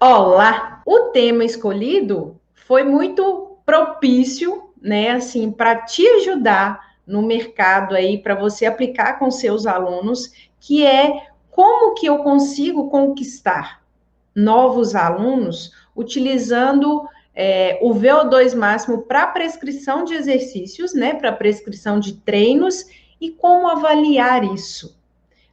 Olá! O tema escolhido foi muito propício, né, assim, para te ajudar no mercado aí, para você aplicar com seus alunos, que é como que eu consigo conquistar novos alunos utilizando o VO2 máximo para prescrição de exercícios, né, para prescrição de treinos e como avaliar isso,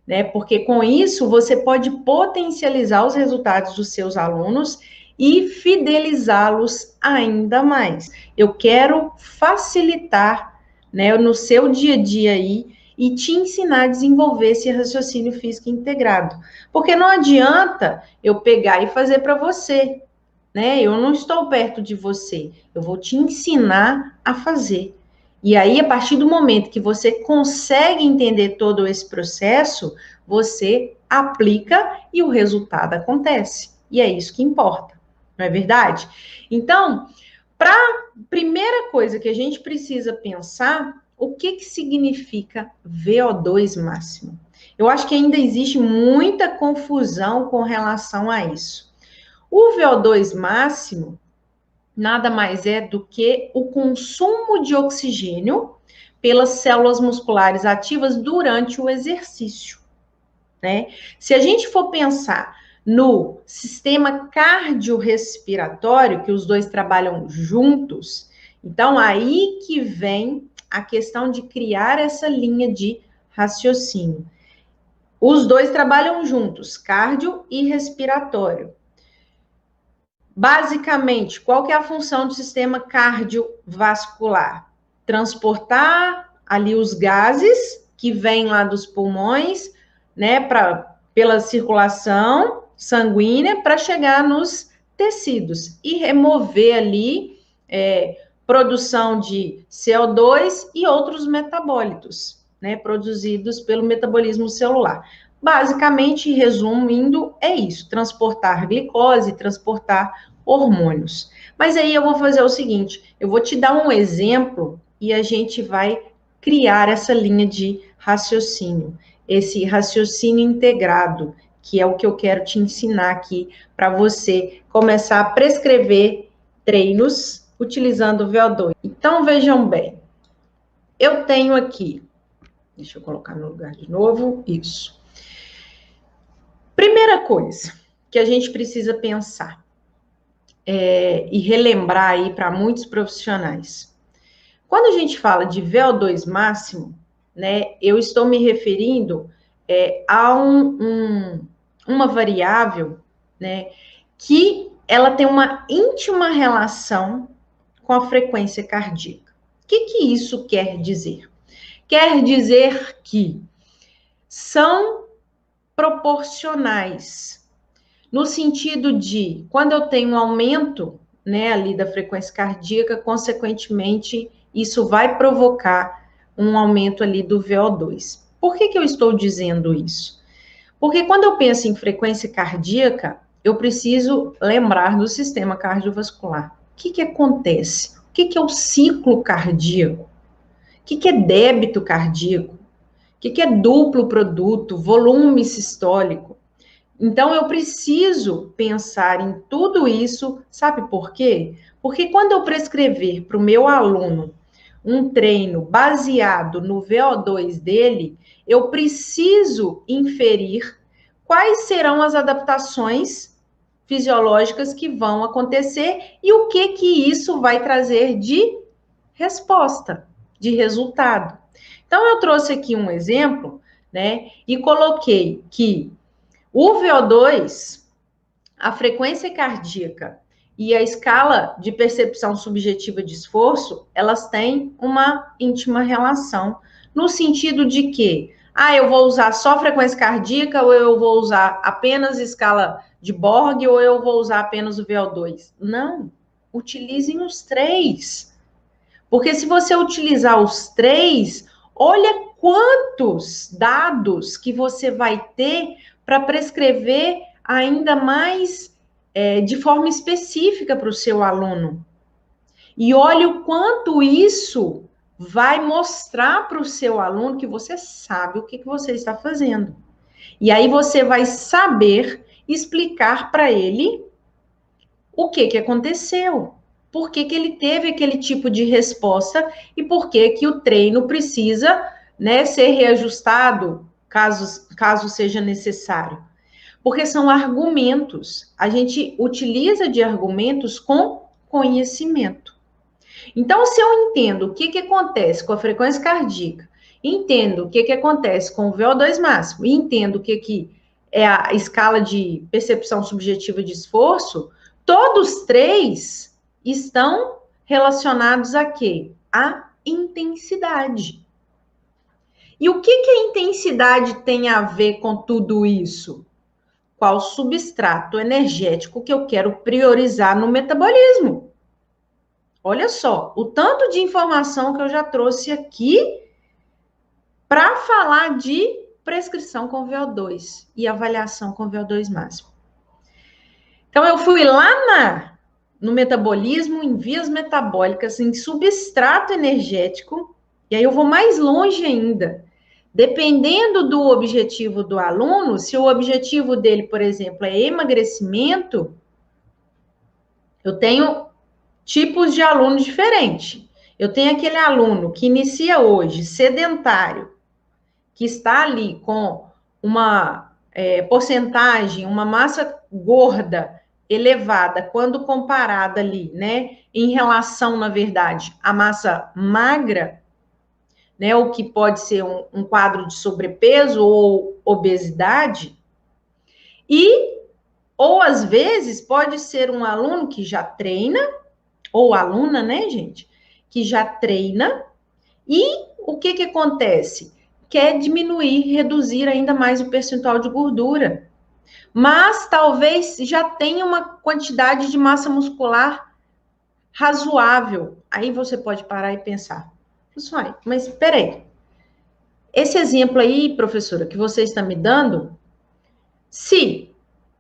né? Porque com isso você pode potencializar os resultados dos seus alunos e fidelizá-los ainda mais. Eu quero facilitar, né, no seu dia a dia aí e te ensinar a desenvolver esse raciocínio físico integrado. Porque não adianta eu pegar e fazer para você, né? Eu não estou perto de você, eu vou te ensinar a fazer. E aí, a partir do momento que você consegue entender todo esse processo, você aplica e o resultado acontece. E é isso que importa, não é verdade? Então, para a primeira coisa que a gente precisa pensar, o que significa VO2 máximo? Eu acho que ainda existe muita confusão com relação a isso. O VO2 máximo nada mais é do que o consumo de oxigênio pelas células musculares ativas durante o exercício, né? Se a gente for pensar no sistema cardiorrespiratório, que os dois trabalham juntos, então aí que vem a questão de criar essa linha de raciocínio. Os dois trabalham juntos, cardio e respiratório. Basicamente, qual que é a função do sistema cardiovascular? Transportar ali os gases que vêm lá dos pulmões, né, pela circulação sanguínea para chegar nos tecidos e remover ali produção de CO2 e outros metabólitos, né, produzidos pelo metabolismo celular. Basicamente, resumindo, é isso: transportar glicose, transportar hormônios. Mas aí eu vou fazer o seguinte: eu vou te dar um exemplo e a gente vai criar essa linha de raciocínio, esse raciocínio integrado, que é o que eu quero te ensinar aqui para você começar a prescrever treinos utilizando o VO2. Então, vejam bem, eu tenho aqui, deixa eu colocar no lugar de novo, isso. Primeira coisa que a gente precisa pensar e relembrar aí para muitos profissionais. Quando a gente fala de VO2 máximo, né, eu estou me referindo a uma variável, né, que ela tem uma íntima relação com a frequência cardíaca. O que isso quer dizer? Quer dizer que são proporcionais, no sentido de, quando eu tenho um aumento, né, ali da frequência cardíaca, consequentemente, isso vai provocar um aumento ali do VO2. Por que eu estou dizendo isso? Porque quando eu penso em frequência cardíaca, eu preciso lembrar do sistema cardiovascular. O que acontece? O que é o ciclo cardíaco? O que é débito cardíaco? O que é duplo produto, volume sistólico? Então, eu preciso pensar em tudo isso, sabe por quê? Porque quando eu prescrever para o meu aluno um treino baseado no VO2 dele, eu preciso inferir quais serão as adaptações fisiológicas que vão acontecer e o que isso vai trazer de resposta, de resultado. Então, eu trouxe aqui um exemplo, né, e coloquei que o VO2, a frequência cardíaca e a escala de percepção subjetiva de esforço, elas têm uma íntima relação, no sentido de que, eu vou usar só frequência cardíaca, ou eu vou usar apenas escala de Borg, ou eu vou usar apenas o VO2. Não, utilizem os três. Porque se você utilizar os três, olha quantos dados que você vai ter para prescrever ainda mais de forma específica para o seu aluno. E olha o quanto isso vai mostrar para o seu aluno que você sabe o que você está fazendo. E aí você vai saber explicar para ele o que que aconteceu, por que que ele teve aquele tipo de resposta e por que que o treino precisa, né, ser reajustado caso seja necessário. Porque são argumentos. A gente utiliza de argumentos com conhecimento. Então, se eu entendo o que que acontece com a frequência cardíaca, entendo o que que acontece com o VO2 máximo, e entendo o que que é a escala de percepção subjetiva de esforço, todos três estão relacionados a quê? A intensidade. E o que que a intensidade tem a ver com tudo isso? Qual substrato energético que eu quero priorizar no metabolismo? Olha só, o tanto de informação que eu já trouxe aqui para falar de prescrição com VO2 e avaliação com VO2 máximo. Então, eu fui lá no metabolismo, em vias metabólicas, em substrato energético, e aí eu vou mais longe ainda. Dependendo do objetivo do aluno, se o objetivo dele, por exemplo, é emagrecimento, eu tenho tipos de alunos diferentes. Eu tenho aquele aluno que inicia hoje, sedentário, que está ali com uma porcentagem, uma massa gorda elevada, quando comparada ali, né, em relação, na verdade, à massa magra, né, o que pode ser um quadro de sobrepeso ou obesidade, ou às vezes pode ser um aluno que já treina, ou aluna, né, gente, que já treina, e o que que acontece? Quer diminuir, reduzir ainda mais o percentual de gordura, mas talvez já tenha uma quantidade de massa muscular razoável. Aí você pode parar e pensar, mas peraí, esse exemplo aí, professora, que você está me dando, se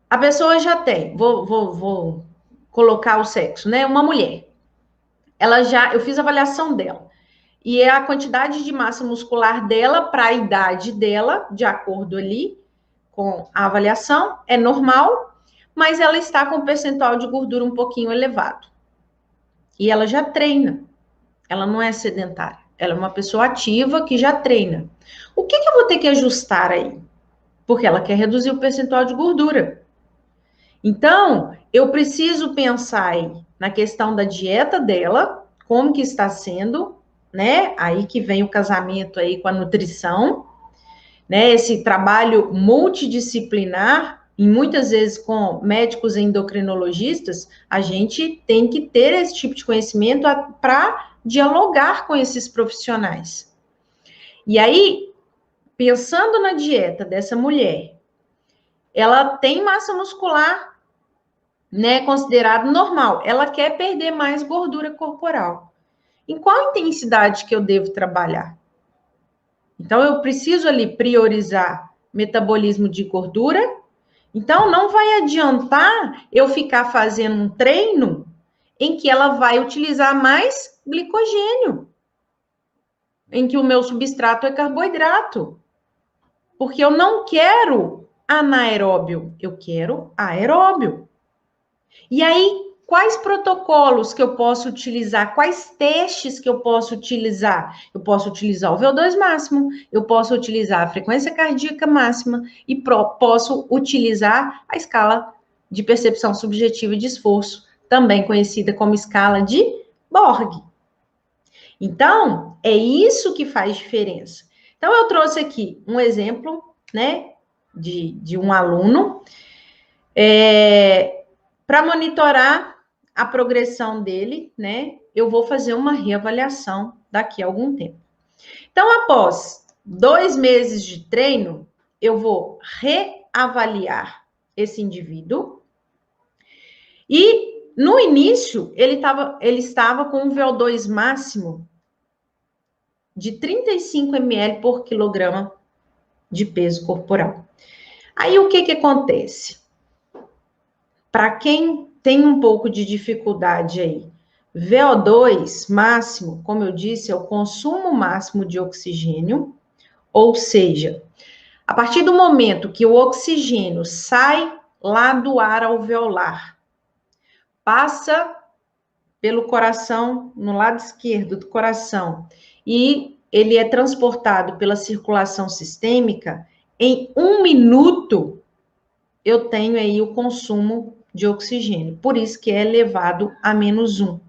a pessoa já tem, vou colocar o sexo, né? Uma mulher, eu fiz a avaliação dela. E é a quantidade de massa muscular dela para a idade dela, de acordo ali com a avaliação, é normal, mas ela está com o percentual de gordura um pouquinho elevado. E ela já treina, ela não é sedentária, ela é uma pessoa ativa que já treina. O que eu vou ter que ajustar aí? Porque ela quer reduzir o percentual de gordura. Então, eu preciso pensar aí na questão da dieta dela, como que está sendo, né? Aí que vem o casamento aí com a nutrição, né? Esse trabalho multidisciplinar, e muitas vezes com médicos endocrinologistas, a gente tem que ter esse tipo de conhecimento para dialogar com esses profissionais. E aí, pensando na dieta dessa mulher, ela tem massa muscular, né, considerado normal. Ela quer perder mais gordura corporal. Em qual intensidade que eu devo trabalhar? Então, eu preciso ali priorizar metabolismo de gordura. Então, não vai adiantar eu ficar fazendo um treino em que ela vai utilizar mais glicogênio, em que o meu substrato é carboidrato. Porque eu não quero anaeróbio, eu quero aeróbio. E aí, quais protocolos que eu posso utilizar? Quais testes que eu posso utilizar? Eu posso utilizar o VO2 máximo, eu posso utilizar a frequência cardíaca máxima e posso utilizar a escala de percepção subjetiva de esforço, também conhecida como escala de Borg. Então, é isso que faz diferença. Então, eu trouxe aqui um exemplo, né, de um aluno, para monitorar a progressão dele, né, eu vou fazer uma reavaliação daqui a algum tempo. Então, após 2 meses de treino, eu vou reavaliar esse indivíduo. E no início, ele estava com um VO2 máximo de 35 ml por quilograma de peso corporal. Aí, o que acontece? Para quem tem um pouco de dificuldade aí, VO2 máximo, como eu disse, é o consumo máximo de oxigênio, ou seja, a partir do momento que o oxigênio sai lá do ar alveolar passa pelo coração, no lado esquerdo do coração, e ele é transportado pela circulação sistêmica, em 1 minuto, eu tenho aí o consumo de oxigênio. Por isso que é elevado a -1,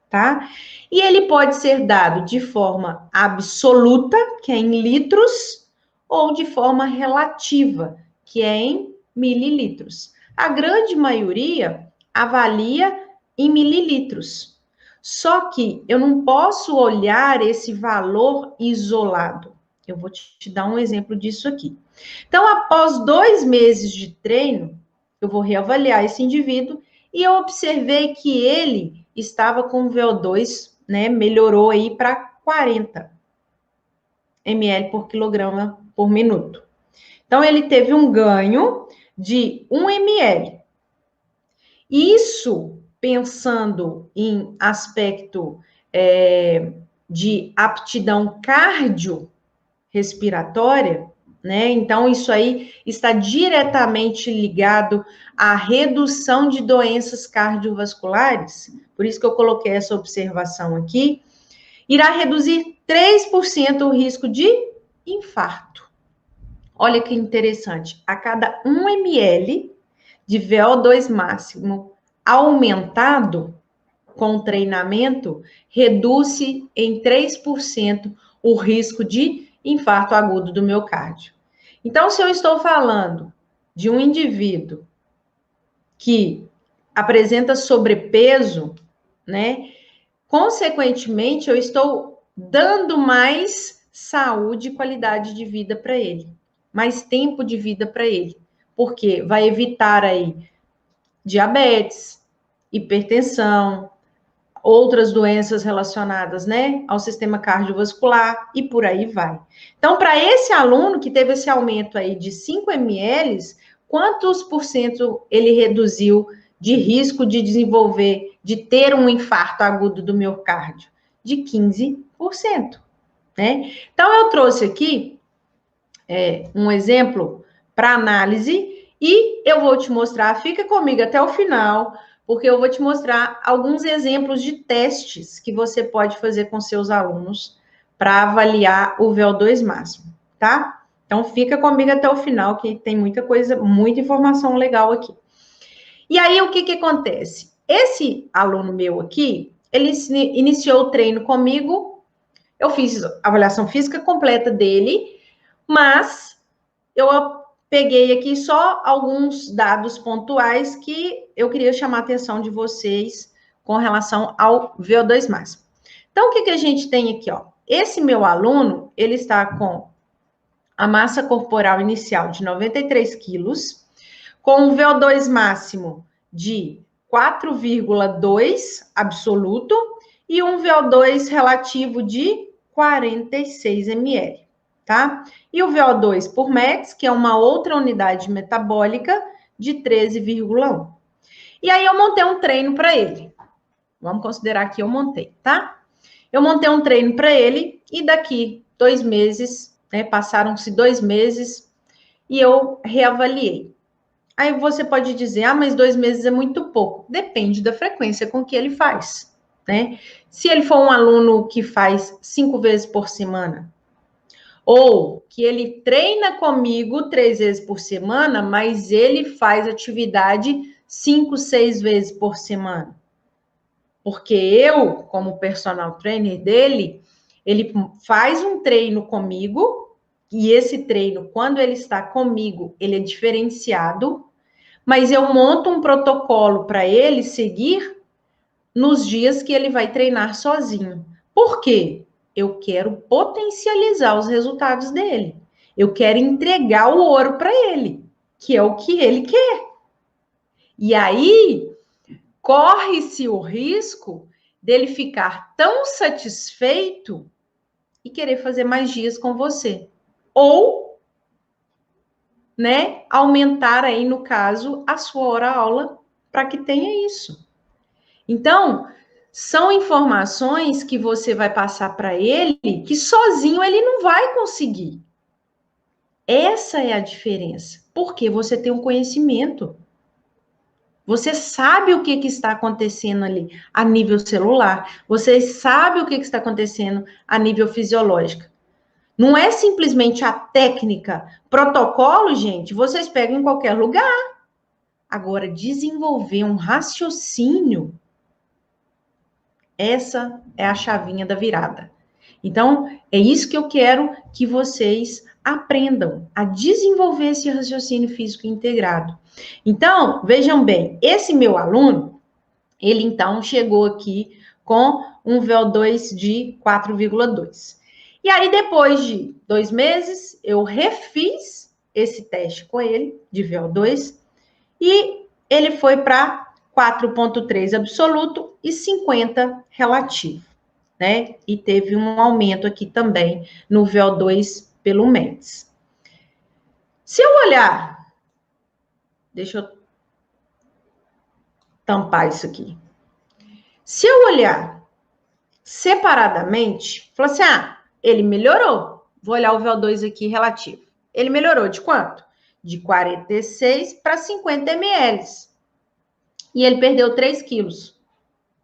tá? E ele pode ser dado de forma absoluta, que é em litros, ou de forma relativa, que é em mililitros. A grande maioria avalia em mililitros. Só que eu não posso olhar esse valor isolado. Eu vou te dar um exemplo disso aqui. Então, após 2 meses de treino, eu vou reavaliar esse indivíduo e eu observei que ele estava com VO2, né, melhorou aí para 40 ml por quilograma por minuto. Então, ele teve um ganho de 1 ml. Isso, pensando em aspecto de aptidão cardiorrespiratória, né? Então, isso aí está diretamente ligado à redução de doenças cardiovasculares. Por isso que eu coloquei essa observação aqui. Irá reduzir 3% o risco de infarto. Olha que interessante. A cada 1 ml de VO2 máximo aumentado com treinamento, reduz-se em 3% o risco de infarto agudo do miocárdio. Então, se eu estou falando de um indivíduo que apresenta sobrepeso, né? Consequentemente, eu estou dando mais saúde e qualidade de vida para ele, mais tempo de vida para ele, porque vai evitar aí diabetes, hipertensão, outras doenças relacionadas, né, ao sistema cardiovascular e por aí vai. Então, para esse aluno que teve esse aumento aí de 5 ml, quantos por cento ele reduziu de risco de desenvolver, de ter um infarto agudo do miocárdio? De 15%, né? Então, eu trouxe aqui um exemplo para análise e eu vou te mostrar, fica comigo até o final, porque eu vou te mostrar alguns exemplos de testes que você pode fazer com seus alunos para avaliar o VO2 máximo, tá? Então, fica comigo até o final, que tem muita coisa, muita informação legal aqui. E aí, o que acontece? Esse aluno meu aqui, ele iniciou o treino comigo, eu fiz a avaliação física completa dele, mas eu peguei aqui só alguns dados pontuais que eu queria chamar a atenção de vocês com relação ao VO2 máximo. Então, o que a gente tem aqui, ó? Esse meu aluno, ele está com a massa corporal inicial de 93 quilos, com um VO2 máximo de 4,2 absoluto e um VO2 relativo de 46 ml. Tá? E o VO2 por max, que é uma outra unidade metabólica, de 13,1. E aí eu montei um treino para ele. Vamos considerar que eu montei, tá? Eu montei um treino para ele e daqui 2 meses, né? Passaram-se 2 meses e eu reavaliei. Aí você pode dizer, ah, mas 2 meses é muito pouco. Depende da frequência com que ele faz, né? Se ele for um aluno que faz 5 vezes por semana, ou que ele treina comigo 3 vezes por semana, mas ele faz atividade 5, 6 vezes por semana. Porque eu, como personal trainer dele, ele faz um treino comigo, e esse treino, quando ele está comigo, ele é diferenciado, mas eu monto um protocolo para ele seguir nos dias que ele vai treinar sozinho. Por quê? Eu quero potencializar os resultados dele. Eu quero entregar o ouro para ele, que é o que ele quer. E aí, corre-se o risco dele ficar tão satisfeito e querer fazer mais dias com você. Ou, né, aumentar aí, no caso, a sua hora-aula para que tenha isso. Então, são informações que você vai passar para ele que sozinho ele não vai conseguir. Essa é a diferença, porque você tem um conhecimento. Você sabe o que está acontecendo ali a nível celular. Você sabe o que está acontecendo a nível fisiológico. Não é simplesmente a técnica. Protocolo, gente, vocês pegam em qualquer lugar. Agora, desenvolver um raciocínio, essa é a chavinha da virada. Então, é isso que eu quero que vocês aprendam, a desenvolver esse raciocínio físico integrado. Então, vejam bem, esse meu aluno, ele então chegou aqui com um VO2 de 4,2. E aí, depois de 2 meses, eu refiz esse teste com ele, de VO2, e ele foi para 4,3 absoluto e 50 relativo, né? E teve um aumento aqui também no VO2 pelo MENTS. Se eu olhar, deixa eu tampar isso aqui. Se eu olhar separadamente, falar assim, ele melhorou. Vou olhar o VO2 aqui relativo. Ele melhorou de quanto? De 46 para 50 ml. E ele perdeu 3 quilos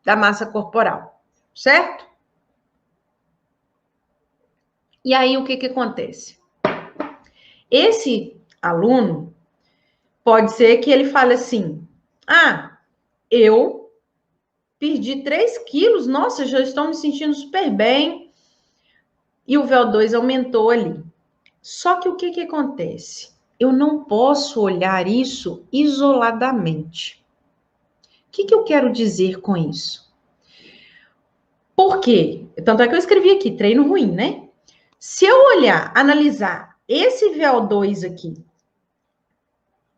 da massa corporal, certo? E aí, o que acontece? Esse aluno, pode ser que ele fale assim, eu perdi 3 quilos, nossa, já estou me sentindo super bem, e o VO2 aumentou ali. Só que o que acontece? Eu não posso olhar isso isoladamente. O que eu quero dizer com isso? Por quê? Tanto é que eu escrevi aqui, treino ruim, né? Se eu olhar, analisar esse VO2 aqui,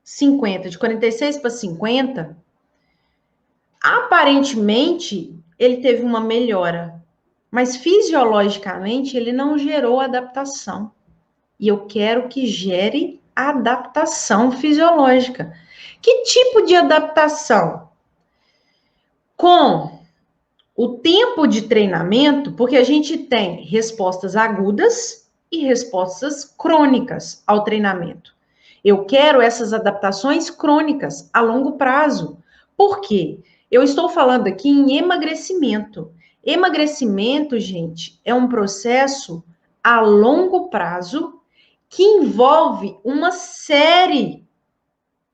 50, de 46 para 50, aparentemente ele teve uma melhora, mas fisiologicamente ele não gerou adaptação. E eu quero que gere adaptação fisiológica. Que tipo de adaptação? Com o tempo de treinamento, porque a gente tem respostas agudas e respostas crônicas ao treinamento. Eu quero essas adaptações crônicas a longo prazo. Por quê? Eu estou falando aqui em emagrecimento. Emagrecimento, gente, é um processo a longo prazo que envolve uma série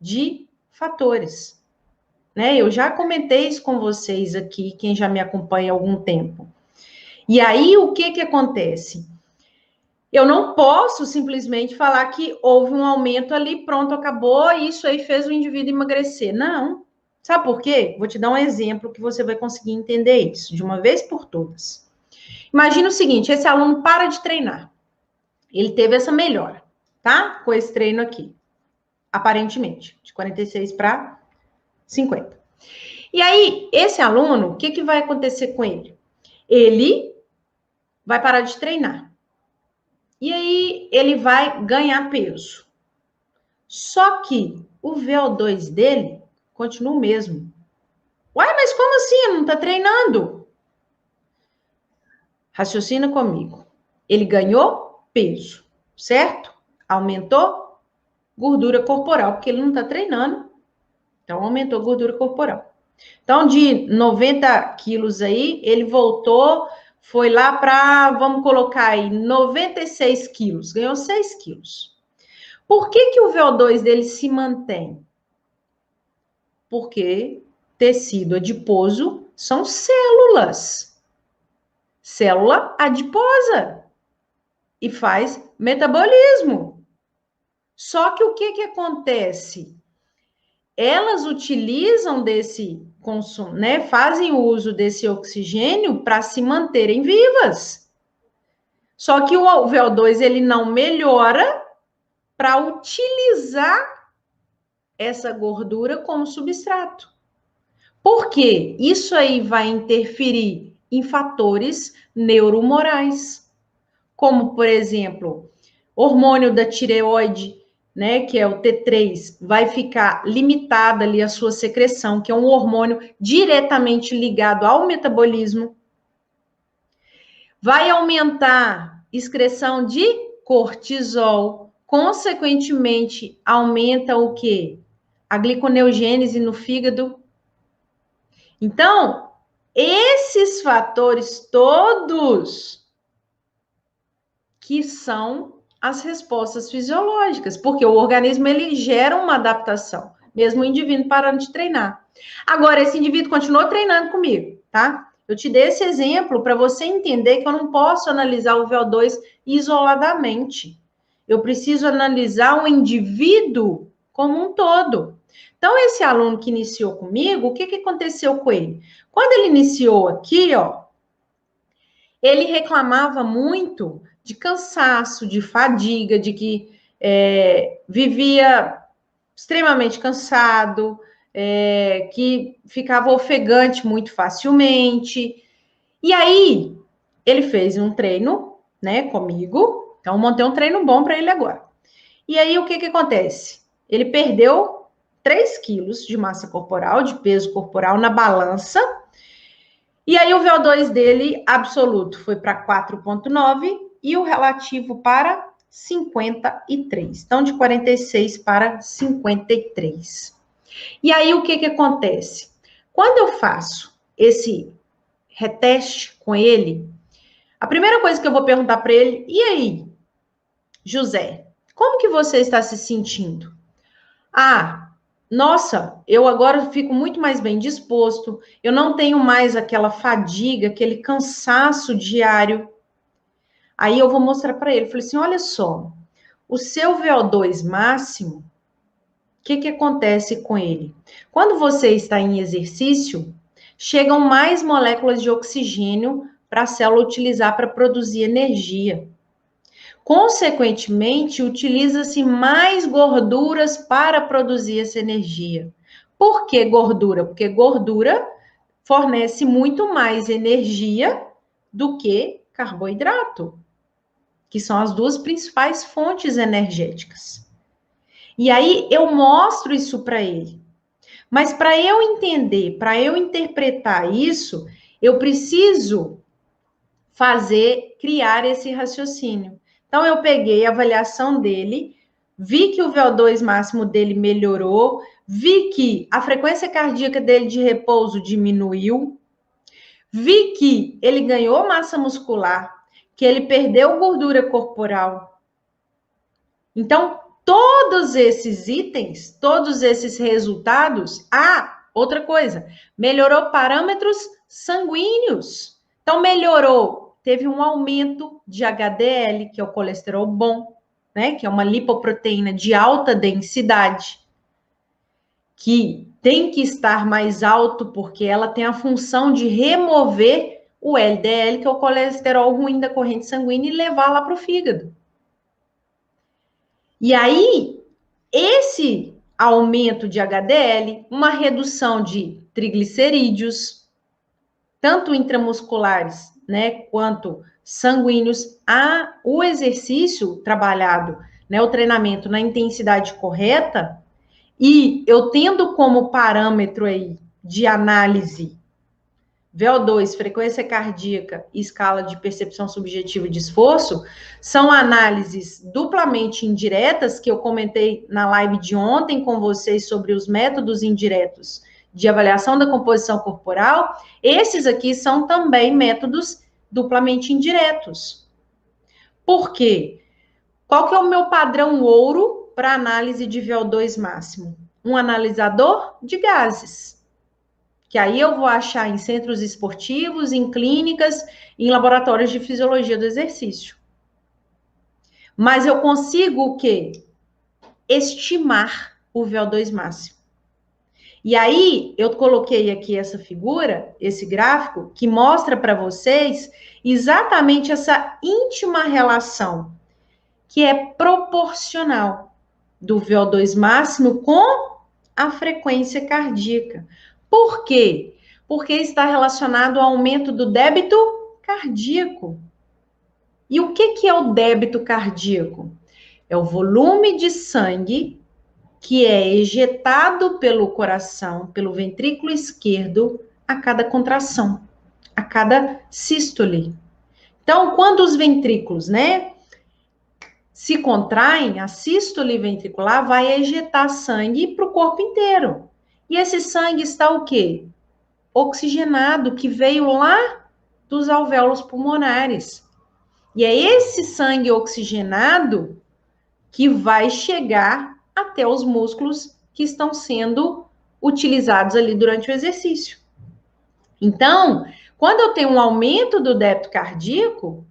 de fatores, né? Eu já comentei isso com vocês aqui, quem já me acompanha há algum tempo. E aí, o que acontece? Eu não posso simplesmente falar que houve um aumento ali, pronto, acabou, e isso aí fez o indivíduo emagrecer. Não. Sabe por quê? Vou te dar um exemplo que você vai conseguir entender isso de uma vez por todas. Imagina o seguinte, esse aluno para de treinar. Ele teve essa melhora, tá? Com esse treino aqui. Aparentemente, de 46 para 50. E aí, esse aluno, o que vai acontecer com ele? Ele vai parar de treinar. E aí, ele vai ganhar peso. Só que o VO2 dele continua o mesmo. Uai, mas como assim? Não tá treinando? Raciocina comigo. Ele ganhou peso, certo? Aumentou gordura corporal, porque ele não tá treinando. Então, aumentou gordura corporal. Então, de 90 quilos aí, ele voltou, foi lá para, vamos colocar aí, 96 quilos, ganhou 6 quilos. Por que o VO2 dele se mantém? Porque tecido adiposo são células. Célula adiposa. E faz metabolismo. Só que o que acontece? Elas utilizam desse consumo, né? Fazem o uso desse oxigênio para se manterem vivas. Só que o VO2 ele não melhora para utilizar essa gordura como substrato. Por quê? Isso aí vai interferir em fatores neuromorais, como, por exemplo, hormônio da tireoide, né, que é o T3, vai ficar limitada ali a sua secreção, que é um hormônio diretamente ligado ao metabolismo. Vai aumentar excreção de cortisol, consequentemente aumenta o quê? a gliconeogênese no fígado. Então, esses fatores todos que são as respostas fisiológicas, porque o organismo ele gera uma adaptação, mesmo o indivíduo parando de treinar. Agora, esse indivíduo continuou treinando comigo, tá? Eu te dei esse exemplo para você entender que eu não posso analisar o VO2 isoladamente. Eu preciso analisar o indivíduo como um todo. Então, esse aluno que iniciou comigo, o que aconteceu com ele? Quando ele iniciou aqui, ó, ele reclamava muito de cansaço, de fadiga, de que vivia extremamente cansado, que ficava ofegante muito facilmente. E aí, ele fez um treino, né, comigo. Então, montei um treino bom para ele agora. E aí, o que acontece? Ele perdeu 3 quilos de massa corporal, de peso corporal na balança. E aí, o VO2 dele, absoluto, foi para 4,9 e o relativo para 53. Então, de 46 para 53. E aí, o que acontece? Quando eu faço esse reteste com ele, a primeira coisa que eu vou perguntar para ele, e aí, José, como que você está se sentindo? Ah, nossa, eu agora fico muito mais bem disposto, eu não tenho mais aquela fadiga, aquele cansaço diário. Aí eu vou mostrar para ele, falei assim, olha só, o seu VO2 máximo, o que acontece com ele? Quando você está em exercício, chegam mais moléculas de oxigênio para a célula utilizar para produzir energia. Consequentemente, utiliza-se mais gorduras para produzir essa energia. Por que gordura? Porque gordura fornece muito mais energia do que carboidrato, que são as duas principais fontes energéticas. E aí eu mostro isso para ele. Mas para eu entender, para eu interpretar isso, eu preciso criar esse raciocínio. Então, eu peguei a avaliação dele, vi que o VO2 máximo dele melhorou, vi que a frequência cardíaca dele de repouso diminuiu, vi que ele ganhou massa muscular, que ele perdeu gordura corporal. Então, todos esses itens, todos esses resultados, outra coisa, melhorou parâmetros sanguíneos. Então, teve um aumento de HDL, que é o colesterol bom, né? Que é uma lipoproteína de alta densidade, que tem que estar mais alto, porque ela tem a função de remover o LDL, que é o colesterol ruim da corrente sanguínea, e levar lá para o fígado. E aí, esse aumento de HDL, uma redução de triglicerídeos, tanto intramusculares, né, quanto sanguíneos, o exercício trabalhado, né, o treinamento na intensidade correta, e eu tendo como parâmetro aí de análise VO2, frequência cardíaca e escala de percepção subjetiva de esforço, são análises duplamente indiretas, que eu comentei na live de ontem com vocês sobre os métodos indiretos de avaliação da composição corporal. Esses aqui são também métodos duplamente indiretos. Por quê? Qual que é o meu padrão ouro para análise de VO2 máximo? Um analisador de gases, que aí eu vou achar em centros esportivos, em clínicas, em laboratórios de fisiologia do exercício. Mas eu consigo o quê? Estimar o VO2 máximo. E aí, eu coloquei aqui essa figura, esse gráfico, que mostra para vocês exatamente essa íntima relação, que é proporcional do VO2 máximo com a frequência cardíaca. Por quê? Porque está relacionado ao aumento do débito cardíaco. E o que é o débito cardíaco? É o volume de sangue que é ejetado pelo coração, pelo ventrículo esquerdo, a cada contração, a cada sístole. Então, quando os ventrículos, né, se contraem, a sístole ventricular vai ejetar sangue para o corpo inteiro. E esse sangue está o quê? Oxigenado, que veio lá dos alvéolos pulmonares. E é esse sangue oxigenado que vai chegar até os músculos que estão sendo utilizados ali durante o exercício. Então, quando eu tenho um aumento do débito cardíaco,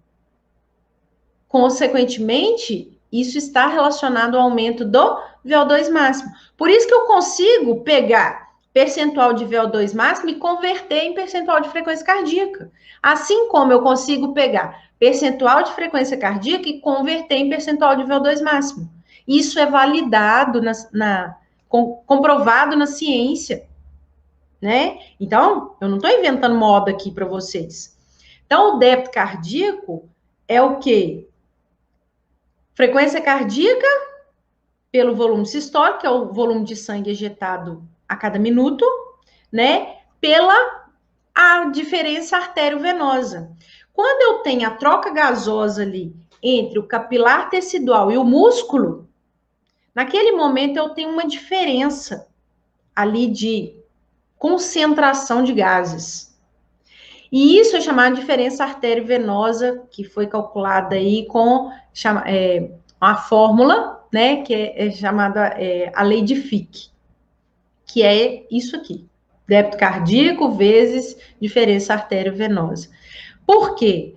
consequentemente, isso está relacionado ao aumento do VO2 máximo. Por isso que eu consigo pegar percentual de VO2 máximo e converter em percentual de frequência cardíaca. Assim como eu consigo pegar percentual de frequência cardíaca e converter em percentual de VO2 máximo. Isso é validado, comprovado na ciência, né? Então, eu não estou inventando moda aqui para vocês. Então, o débito cardíaco é o quê? Frequência cardíaca pelo volume sistólico, que é o volume de sangue ejetado a cada minuto, né? Pela a diferença arteriovenosa. Quando eu tenho a troca gasosa ali entre o capilar tecidual e o músculo, naquele momento eu tenho uma diferença ali de concentração de gases. E isso é chamado de diferença arteriovenosa, que foi calculada aí com a fórmula, né, que é chamada a lei de Fick, que é isso aqui, débito cardíaco vezes diferença arteriovenosa. Por quê?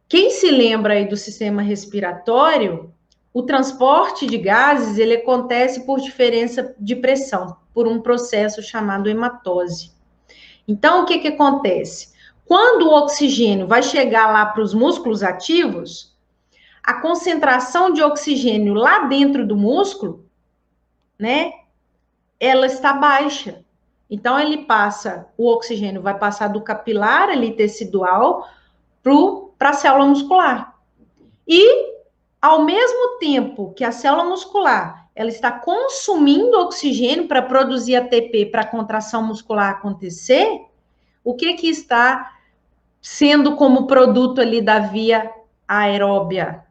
Quem se lembra aí do sistema respiratório, o transporte de gases, ele acontece por diferença de pressão, por um processo chamado hematose. Então, o que acontece? Quando o oxigênio vai chegar lá para os músculos ativos, a concentração de oxigênio lá dentro do músculo, né, ela está baixa. Então, o oxigênio vai passar do capilar ali tecidual para a célula muscular. E, ao mesmo tempo que a célula muscular ela está consumindo oxigênio para produzir ATP para a contração muscular acontecer, o que está sendo como produto ali da via aeróbia?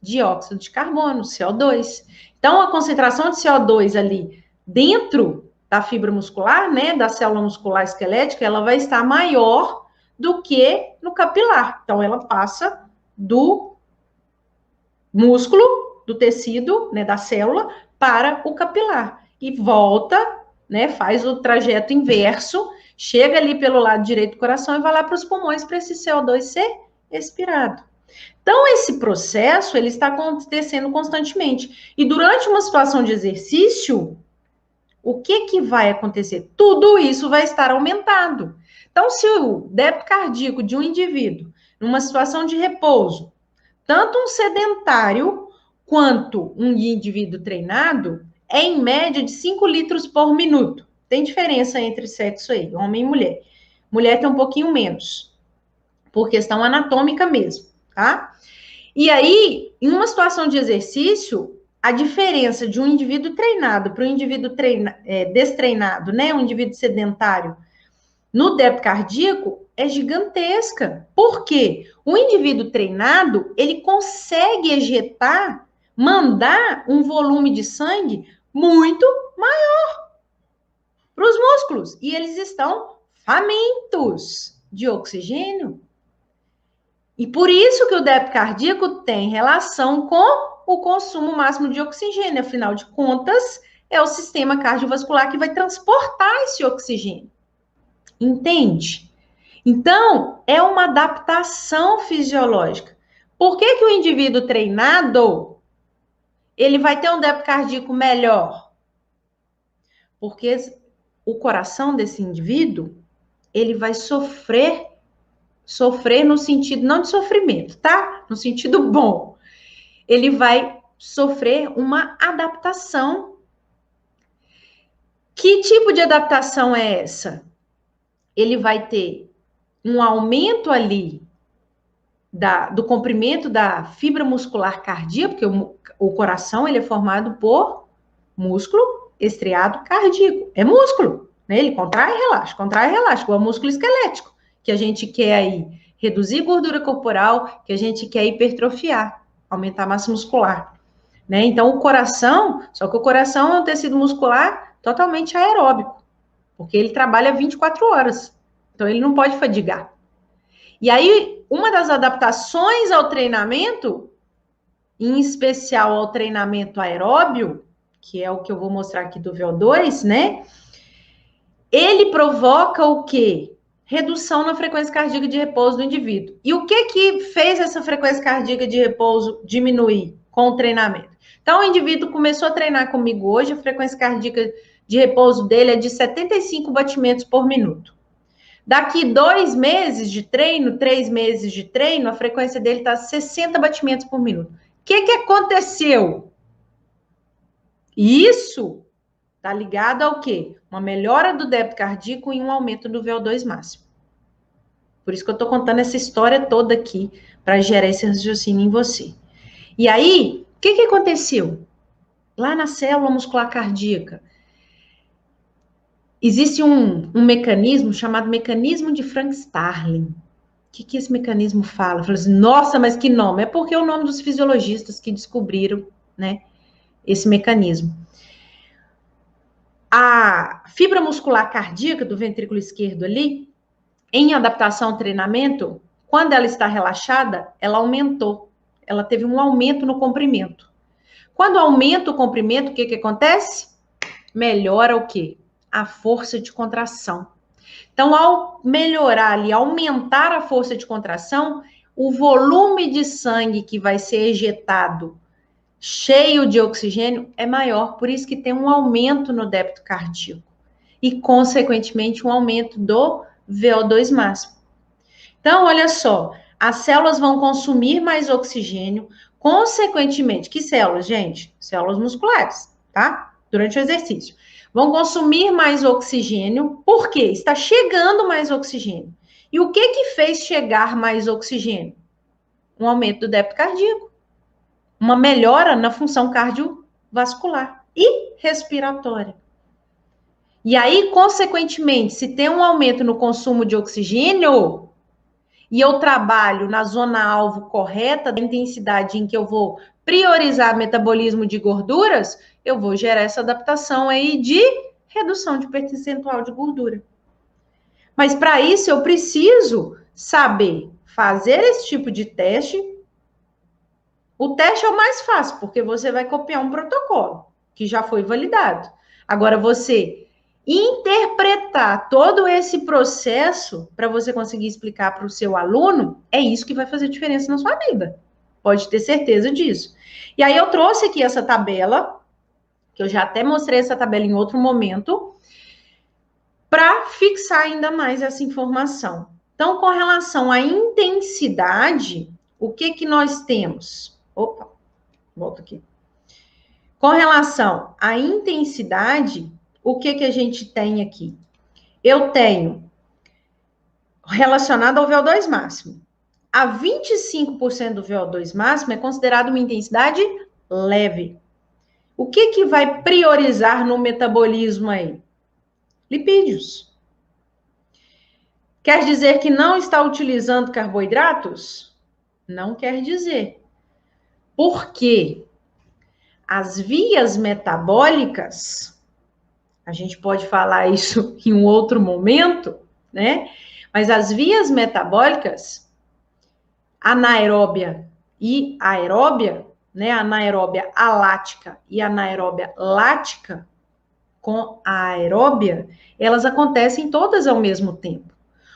Dióxido de carbono, CO2. Então, a concentração de CO2 ali dentro da fibra muscular, né, da célula muscular esquelética, ela vai estar maior do que no capilar. Então, ela passa do músculo, do tecido, né, da célula, para o capilar. E volta, né, faz o trajeto inverso, chega ali pelo lado direito do coração e vai lá para os pulmões para esse CO2 ser expirado. Então, esse processo, ele está acontecendo constantemente. E durante uma situação de exercício, o que vai acontecer? Tudo isso vai estar aumentado. Então, se o débito cardíaco de um indivíduo, numa situação de repouso, tanto um sedentário quanto um indivíduo treinado, é em média de 5 litros por minuto. Tem diferença entre sexo aí, homem e mulher. Mulher tem um pouquinho menos, por questão anatômica mesmo, tá? E aí, em uma situação de exercício, a diferença de um indivíduo treinado para um indivíduo destreinado, né, um indivíduo sedentário, no débito cardíaco é gigantesca. Por quê? O indivíduo treinado, ele consegue ejetar, mandar um volume de sangue muito maior para os músculos. E eles estão famintos de oxigênio. E por isso que o débito cardíaco tem relação com o consumo máximo de oxigênio. Afinal de contas, é o sistema cardiovascular que vai transportar esse oxigênio. Entende? Então, é uma adaptação fisiológica. Por que o indivíduo treinado, ele vai ter um débito cardíaco melhor? Porque o coração desse indivíduo, ele vai sofrer no sentido, não de sofrimento, tá? No sentido bom. Ele vai sofrer uma adaptação. Que tipo de adaptação é essa? Ele vai ter um aumento ali do comprimento da fibra muscular cardíaca, porque o coração ele é formado por músculo estriado cardíaco. É músculo, né? Ele contrai e relaxa, igual músculo esquelético, que a gente quer aí reduzir gordura corporal, que a gente quer hipertrofiar, aumentar a massa muscular, né? Então, o coração, só que o coração é um tecido muscular totalmente aeróbico, porque ele trabalha 24 horas, então ele não pode fadigar. E aí, uma das adaptações ao treinamento, em especial ao treinamento aeróbio, que é o que eu vou mostrar aqui do VO2, né? Ele provoca o quê? Redução na frequência cardíaca de repouso do indivíduo. E o que fez essa frequência cardíaca de repouso diminuir com o treinamento? Então, o indivíduo começou a treinar comigo hoje, a frequência cardíaca de repouso dele é de 75 batimentos por minuto. Daqui 2 meses de treino, 3 meses de treino, a frequência dele está 60 batimentos por minuto. O que aconteceu? Isso está ligado ao quê? Uma melhora do débito cardíaco e um aumento do VO2 máximo. Por isso que eu estou contando essa história toda aqui, para gerar esse raciocínio em você. E aí, o que aconteceu? Lá na célula muscular cardíaca, existe um mecanismo chamado mecanismo de Frank-Starling. O que esse mecanismo fala? Fala assim, nossa, mas que nome? É porque é o nome dos fisiologistas que descobriram, né, esse mecanismo. A fibra muscular cardíaca do ventrículo esquerdo ali, em adaptação ao treinamento, quando ela está relaxada, ela aumentou. Ela teve um aumento no comprimento. Quando aumenta o comprimento, o que acontece? Melhora o quê? A força de contração. Então, ao melhorar ali, aumentar a força de contração, o volume de sangue que vai ser ejetado cheio de oxigênio é maior, por isso que tem um aumento no débito cardíaco e, consequentemente, um aumento do VO2 máximo. Então, olha só, as células vão consumir mais oxigênio, consequentemente, que células, gente? Células musculares, tá? Durante o exercício. Vão consumir mais oxigênio, por quê? Está chegando mais oxigênio. E o que fez chegar mais oxigênio? Um aumento do débito cardíaco, uma melhora na função cardiovascular e respiratória. E aí, consequentemente, se tem um aumento no consumo de oxigênio e eu trabalho na zona-alvo correta, da intensidade em que eu vou priorizar metabolismo de gorduras, eu vou gerar essa adaptação aí de redução de percentual de gordura. Mas para isso eu preciso saber fazer esse tipo de teste. O teste é o mais fácil, porque você vai copiar um protocolo que já foi validado. Agora, você interpretar todo esse processo para você conseguir explicar para o seu aluno, é isso que vai fazer diferença na sua vida. Pode ter certeza disso. E aí eu trouxe aqui essa tabela, que eu já até mostrei essa tabela em outro momento, para fixar ainda mais essa informação. Então, com relação à intensidade, o que nós temos? Opa, volta aqui. Com relação à intensidade, o que a gente tem aqui? Eu tenho relacionado ao VO2 máximo. A 25% do VO2 máximo é considerado uma intensidade leve. O que vai priorizar no metabolismo aí? Lipídios. Quer dizer que não está utilizando carboidratos? Não quer dizer. Por quê? As vias metabólicas, a gente pode falar isso em um outro momento, né? Mas as vias metabólicas, anaeróbia e aeróbia, né? Anaeróbia alática e anaeróbia lática, com a aeróbia, elas acontecem todas ao mesmo tempo.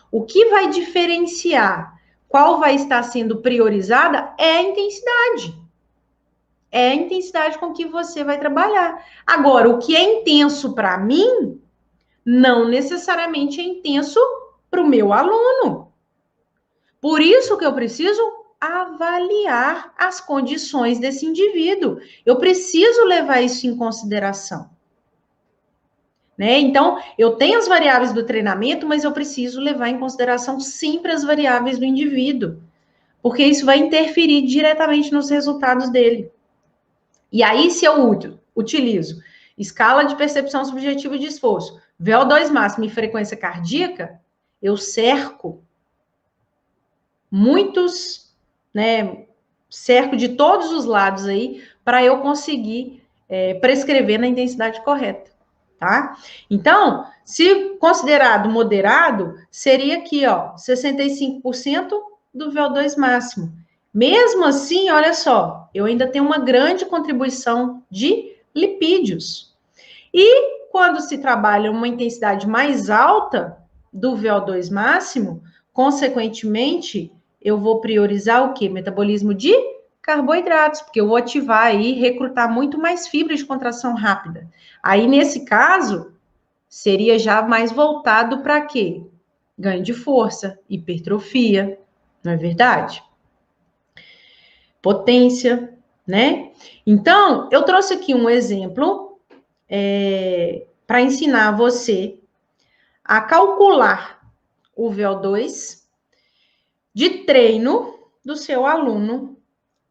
O que vai diferenciar qual vai estar sendo priorizada é a intensidade. É a intensidade com que você vai trabalhar. Agora, o que é intenso para mim, não necessariamente é intenso para o meu aluno. Por isso que eu preciso avaliar as condições desse indivíduo. Eu preciso levar isso em consideração. Né? Então, eu tenho as variáveis do treinamento, mas eu preciso levar em consideração sempre as variáveis do indivíduo, porque isso vai interferir diretamente nos resultados dele. E aí, se eu utilizo escala de percepção subjetiva de esforço, VO2 máximo e frequência cardíaca, eu cerco muitos, né, cerco de todos os lados aí para eu conseguir prescrever na intensidade correta, tá? Então, se considerado moderado, seria aqui, ó, 65% do VO2 máximo. Mesmo assim, olha só, eu ainda tenho uma grande contribuição de lipídios. E quando se trabalha uma intensidade mais alta do VO2 máximo, consequentemente, eu vou priorizar o quê? Metabolismo de carboidratos, porque eu vou ativar aí, recrutar muito mais fibra de contração rápida. Aí, nesse caso, seria já mais voltado para quê? Ganho de força, hipertrofia, não é verdade? Potência, né? Então, eu trouxe aqui um exemplo para ensinar você a calcular o VO2 de treino do seu aluno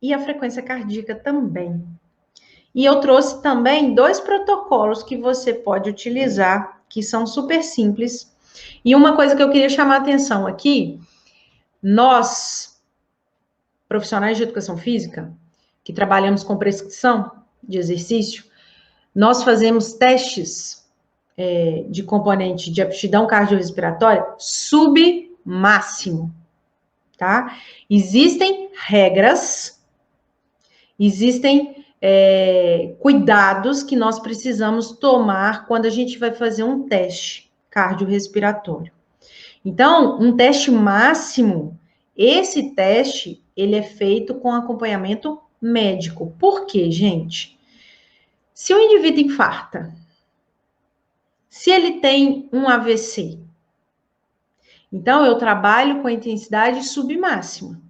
e a frequência cardíaca também. E eu trouxe também 2 protocolos que você pode utilizar, que são super simples. E uma coisa que eu queria chamar a atenção aqui, nós, profissionais de educação física, que trabalhamos com prescrição de exercício, nós fazemos testes de componente de aptidão cardiorrespiratória submáximo, tá? Existem regras, existem cuidados que nós precisamos tomar quando a gente vai fazer um teste cardiorrespiratório. Então, um teste máximo, esse teste, ele é feito com acompanhamento médico. Por quê, gente? Se o indivíduo infarta, se ele tem um AVC, então eu trabalho com a intensidade submáxima,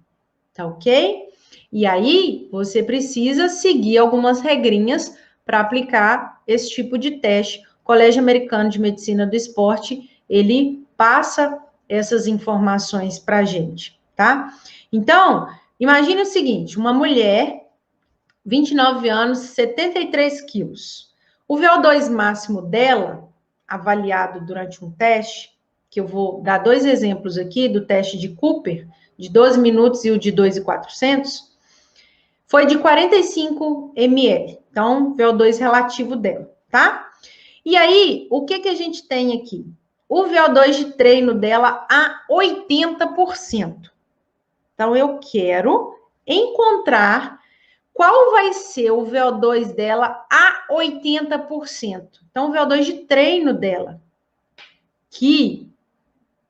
tá ok? E aí, você precisa seguir algumas regrinhas para aplicar esse tipo de teste. O Colégio Americano de Medicina do Esporte, ele passa essas informações para a gente, tá? Então, imagine o seguinte, uma mulher, 29 anos, 73 quilos. O VO2 máximo dela, avaliado durante um teste, que eu vou dar 2 exemplos aqui do teste de Cooper, de 12 minutos e o de 2.400, foi de 45 ml. Então, VO2 relativo dela, tá? E aí, o que a gente tem aqui? O VO2 de treino dela a 80%. Então, eu quero encontrar qual vai ser o VO2 dela a 80%. Então, o VO2 de treino dela, que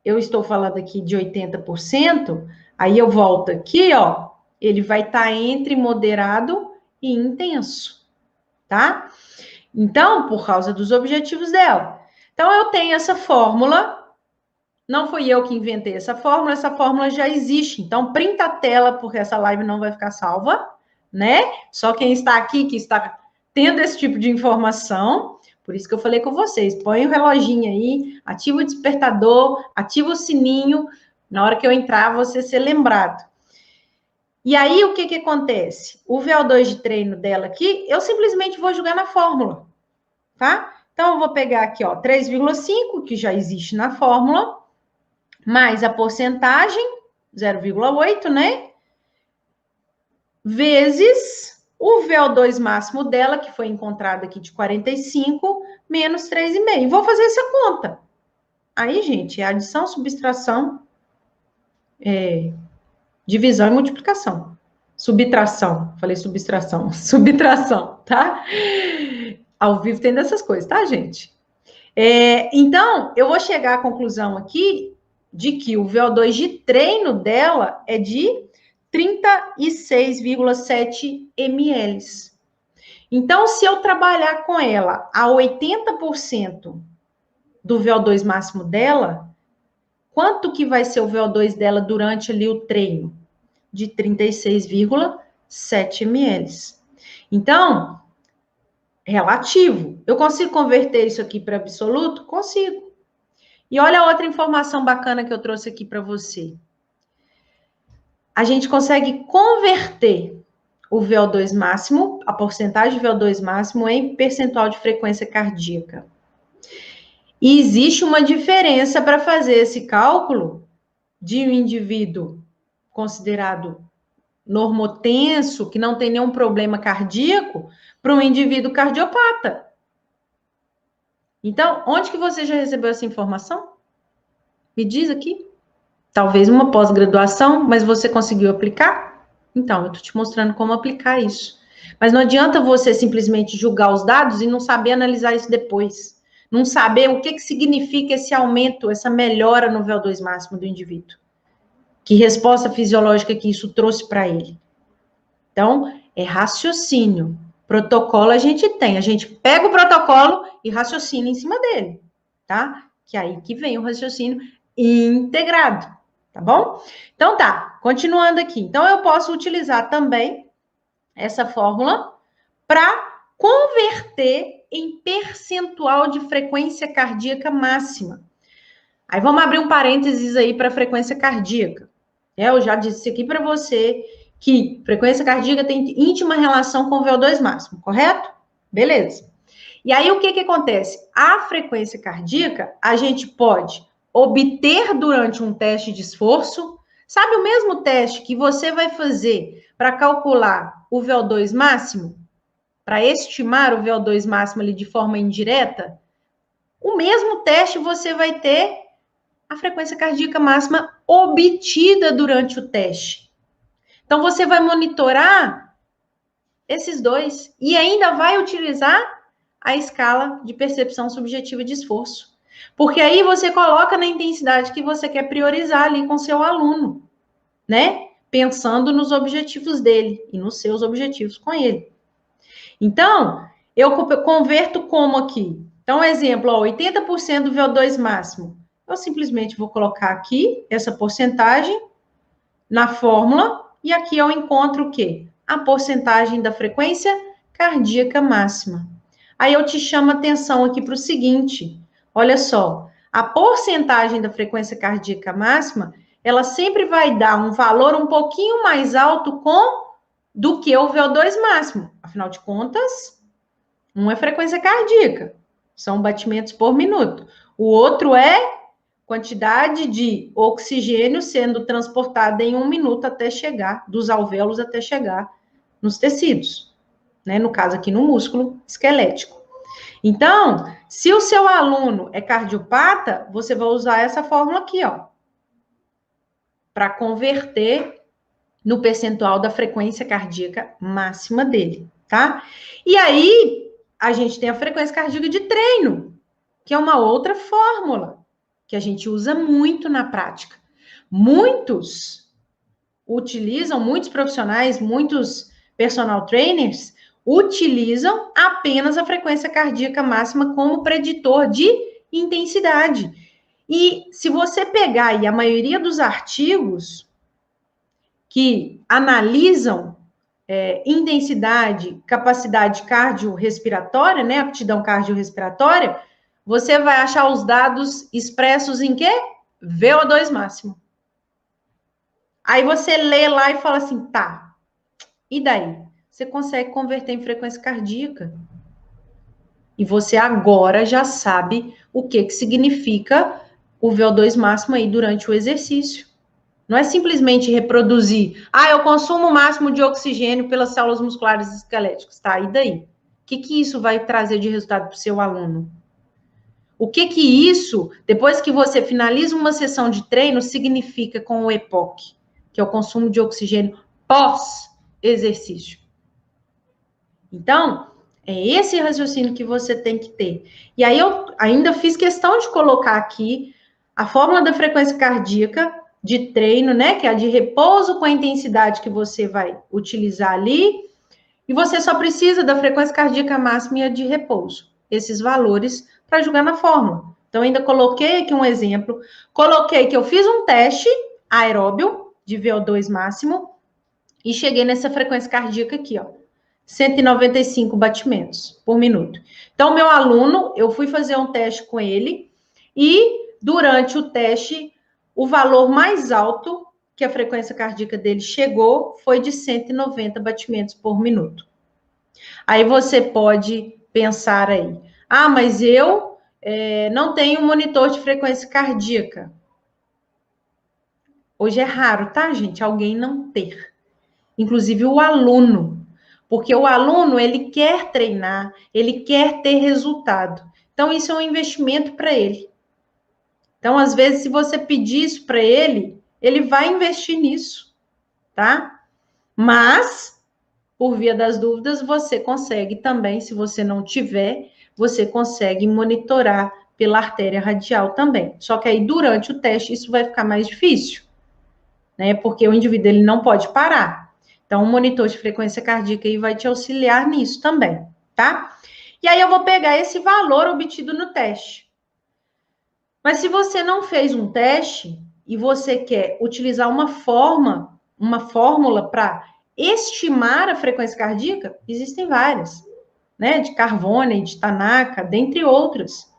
eu estou falando aqui de 80%, aí eu volto aqui, ó, ele vai estar entre moderado e intenso, tá? Então, por causa dos objetivos dela. Então, eu tenho essa fórmula, não fui eu que inventei essa fórmula já existe. Então, printa a tela, porque essa live não vai ficar salva, né? Só quem está aqui, que está tendo esse tipo de informação. Por isso que eu falei com vocês, põe o reloginho aí, ativa o despertador, ativa o sininho, na hora que eu entrar, você ser lembrado. E aí, o que acontece? O VO2 de treino dela aqui, eu simplesmente vou jogar na fórmula, tá? Então, eu vou pegar aqui, ó, 3,5, que já existe na fórmula, mais a porcentagem, 0,8, né? Vezes o VO2 máximo dela, que foi encontrado aqui de 45, menos 3,5. Vou fazer essa conta. Aí, gente, é adição, subtração, divisão e multiplicação. Subtração, falei subtração, subtração, tá? Ao vivo tem dessas coisas, tá, gente? Então, eu vou chegar à conclusão aqui de que o VO2 de treino dela é de 36,7 ml. Então, se eu trabalhar com ela a 80% do VO2 máximo dela, quanto que vai ser o VO2 dela durante ali o treino? De 36,7 ml. Então, relativo. Eu consigo converter isso aqui para absoluto? Consigo. E olha a outra informação bacana que eu trouxe aqui para você. A gente consegue converter o VO2 máximo, a porcentagem de VO2 máximo em percentual de frequência cardíaca. E existe uma diferença para fazer esse cálculo de um indivíduo considerado normotenso, que não tem nenhum problema cardíaco, para um indivíduo cardiopata. Então, onde que você já recebeu essa informação? Me diz aqui. Talvez uma pós-graduação, mas você conseguiu aplicar? Então, eu estou te mostrando como aplicar isso. Mas não adianta você simplesmente julgar os dados e não saber analisar isso depois. Não saber o que significa esse aumento, essa melhora no VO2 máximo do indivíduo. Que resposta fisiológica que isso trouxe para ele. Então, é raciocínio. Protocolo a gente tem. A gente pega o protocolo e raciocina em cima dele, tá? Que é aí que vem o raciocínio integrado, tá bom? Então, tá. Continuando aqui. Então, eu posso utilizar também essa fórmula para converter em percentual de frequência cardíaca máxima. Aí, vamos abrir um parênteses aí para frequência cardíaca. Eu já disse aqui para você que frequência cardíaca tem íntima relação com o VO2 máximo, correto? Beleza. E aí, o que acontece? A frequência cardíaca, a gente pode obter durante um teste de esforço. Sabe o mesmo teste que você vai fazer para calcular o VO2 máximo? Para estimar o VO2 máximo ali de forma indireta? O mesmo teste você vai ter a frequência cardíaca máxima obtida durante o teste. Então, você vai monitorar esses dois e ainda vai utilizar a escala de percepção subjetiva de esforço. Porque aí você coloca na intensidade que você quer priorizar ali com seu aluno, né? Pensando nos objetivos dele e nos seus objetivos com ele. Então, eu converto como aqui? Então, exemplo, ó, 80% do VO2 máximo. Eu simplesmente vou colocar aqui essa porcentagem na fórmula e aqui eu encontro o quê? A porcentagem da frequência cardíaca máxima. Aí eu te chamo a atenção aqui para o seguinte, olha só, a porcentagem da frequência cardíaca máxima, ela sempre vai dar um valor um pouquinho mais alto do que o VO2 máximo. Afinal de contas, um é frequência cardíaca, são batimentos por minuto. O outro é quantidade de oxigênio sendo transportada em 1 minuto até chegar, dos alvéolos até chegar nos tecidos, né? No caso aqui no músculo esquelético. Então, se o seu aluno é cardiopata, você vai usar essa fórmula aqui, ó, para converter no percentual da frequência cardíaca máxima dele, tá? E aí, a gente tem a frequência cardíaca de treino, que é uma outra fórmula que a gente usa muito na prática. Muitos profissionais, muitos personal trainers, utilizam apenas a frequência cardíaca máxima como preditor de intensidade. E se você pegar aí a maioria dos artigos que analisam intensidade, capacidade cardiorrespiratória, né, aptidão cardiorrespiratória, você vai achar os dados expressos em quê? VO2 máximo. Aí você lê lá e fala assim, tá, e daí? Você consegue converter em frequência cardíaca. E você agora já sabe o que significa o VO2 máximo aí durante o exercício. Não é simplesmente reproduzir, eu consumo o máximo de oxigênio pelas células musculares esqueléticas, tá? E daí? O que isso vai trazer de resultado para o seu aluno? O que isso, depois que você finaliza uma sessão de treino, significa com o EPOC, que é o consumo de oxigênio pós-exercício. Então, é esse raciocínio que você tem que ter. E aí eu ainda fiz questão de colocar aqui a fórmula da frequência cardíaca de treino, né, que é a de repouso com a intensidade que você vai utilizar ali, e você só precisa da frequência cardíaca máxima e a de repouso, esses valores para jogar na fórmula. Então, ainda coloquei aqui um exemplo, coloquei que eu fiz um teste aeróbio de VO2 máximo e cheguei nessa frequência cardíaca aqui, ó, 195 batimentos por minuto. Então, meu aluno, eu fui fazer um teste com ele e durante o teste, o valor mais alto que a frequência cardíaca dele chegou foi de 190 batimentos por minuto. Aí você pode pensar aí, mas eu não tenho monitor de frequência cardíaca. Hoje é raro, tá, gente? Alguém não ter. inclusive o aluno. Porque o aluno, ele quer treinar, ele quer ter resultado. Então, isso é um investimento para ele. Então, às vezes, se você pedir isso para ele, ele vai investir nisso, tá? Mas, por via das dúvidas, você consegue também, se você não tiver, você consegue monitorar pela artéria radial também. Só que aí, durante o teste, isso vai ficar mais difícil, né? Porque o indivíduo, ele não pode parar. Então, o monitor de frequência cardíaca aí vai te auxiliar nisso também, tá? E aí, eu vou pegar esse valor obtido no teste. Mas se você não fez um teste e você quer utilizar uma fórmula para estimar a frequência cardíaca, existem várias, né? De Carvone, de Tanaka, dentre outras,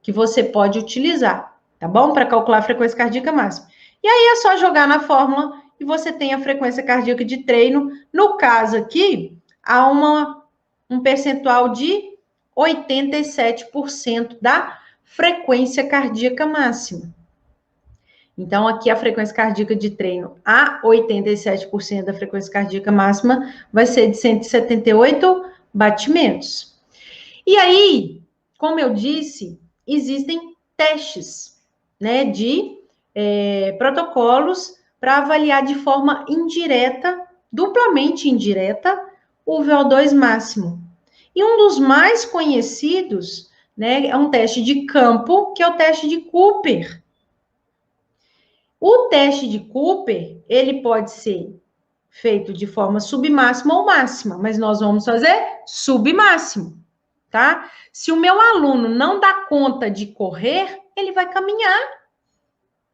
que você pode utilizar, tá bom? Para calcular a frequência cardíaca máxima. E aí é só jogar na fórmula e você tem a frequência cardíaca de treino. No caso aqui, há um percentual de 87% da frequência cardíaca máxima. Então, aqui a frequência cardíaca de treino a 87% da frequência cardíaca máxima vai ser de 178 batimentos. E aí, como eu disse, existem testes, né, de protocolos para avaliar de forma indireta, duplamente indireta, o VO2 máximo. E um dos mais conhecidos, né, é um teste de campo, que é o teste de Cooper. O teste de Cooper, ele pode ser feito de forma submáxima ou máxima, mas nós vamos fazer submáximo, tá? Se o meu aluno não dá conta de correr, ele vai caminhar.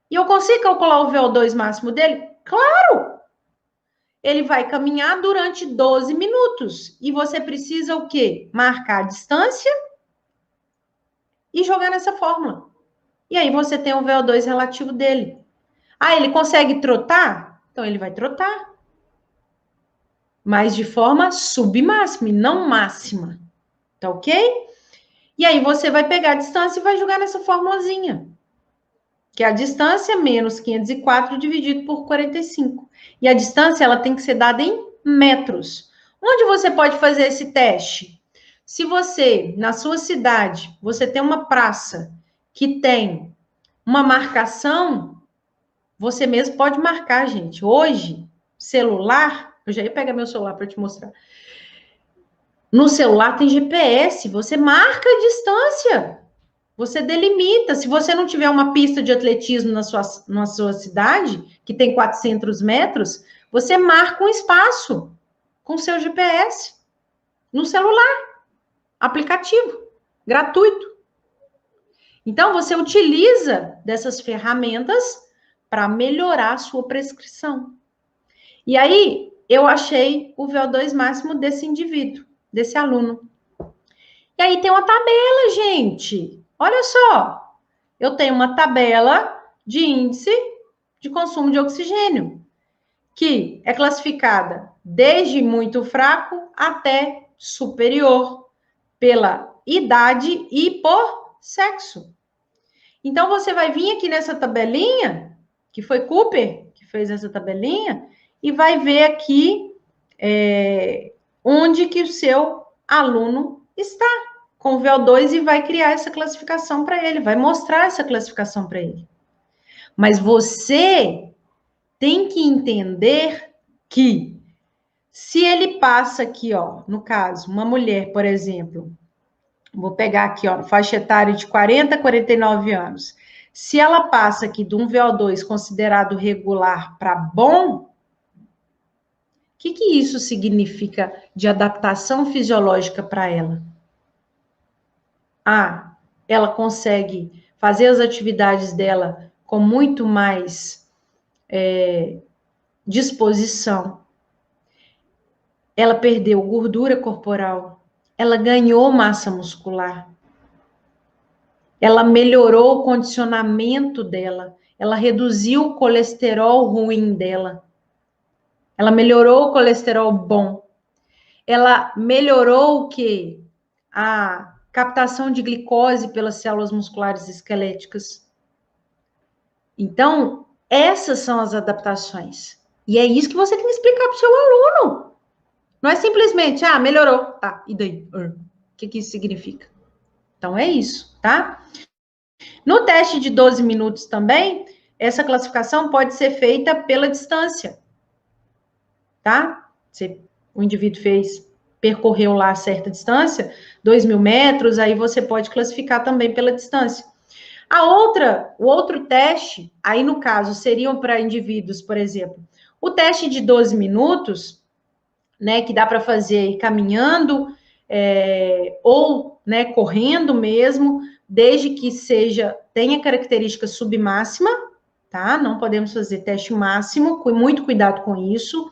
E eu consigo calcular o VO2 máximo dele? Claro! Ele vai caminhar durante 12 minutos. E você precisa o quê? Marcar a distância e jogar nessa fórmula. E aí você tem o VO2 relativo dele. Ah, ele consegue trotar? Então ele vai trotar. Mas de forma submáxima e não máxima. Tá ok? E aí você vai pegar a distância e vai jogar nessa formulazinha. Que é a distância menos 504 dividido por 45. E a distância, ela tem que ser dada em metros. Onde você pode fazer esse teste? Se você, na sua cidade, você tem uma praça que tem uma marcação, você mesmo pode marcar, gente. Hoje, celular, eu já ia pegar meu celular para te mostrar. No celular tem GPS, você marca a distância. Você delimita. Se você não tiver uma pista de atletismo na sua cidade, que tem 400 metros, você marca um espaço com seu GPS no celular, aplicativo, gratuito. Então, você utiliza dessas ferramentas para melhorar a sua prescrição. E aí, eu achei o VO2 máximo desse indivíduo, desse aluno. E aí tem uma tabela, gente. Olha só, eu tenho uma tabela de índice de consumo de oxigênio, que é classificada desde muito fraco até superior, pela idade e por sexo. Então, você vai vir aqui nessa tabelinha, que foi Cooper que fez essa tabelinha, e vai ver aqui onde que o seu aluno está com o VO2 e vai criar essa classificação para ele, vai mostrar essa classificação para ele. Mas você tem que entender que se ele passa aqui, ó, no caso, uma mulher, por exemplo, vou pegar aqui, ó, faixa etária de 40 a 49 anos. Se ela passa aqui de um VO2 considerado regular para bom, o que isso significa de adaptação fisiológica para ela? Ah, ela consegue fazer as atividades dela com muito mais disposição. Ela perdeu gordura corporal. Ela ganhou massa muscular. Ela melhorou o condicionamento dela. Ela reduziu o colesterol ruim dela. Ela melhorou o colesterol bom. Ela melhorou o quê? A captação de glicose pelas células musculares esqueléticas. Então, essas são as adaptações. E é isso que você tem que explicar para o seu aluno. Não é simplesmente, melhorou, tá, e daí? O que isso significa? Então, é isso, tá? No teste de 12 minutos também, essa classificação pode ser feita pela distância, tá? O indivíduo percorreu lá certa distância, 2.000 metros, aí você pode classificar também pela distância. O outro teste, aí no caso, seriam para indivíduos, por exemplo, o teste de 12 minutos, né, que dá para fazer caminhando, ou, né, correndo mesmo, desde que tenha característica submáxima, tá? Não podemos fazer teste máximo, com muito cuidado com isso.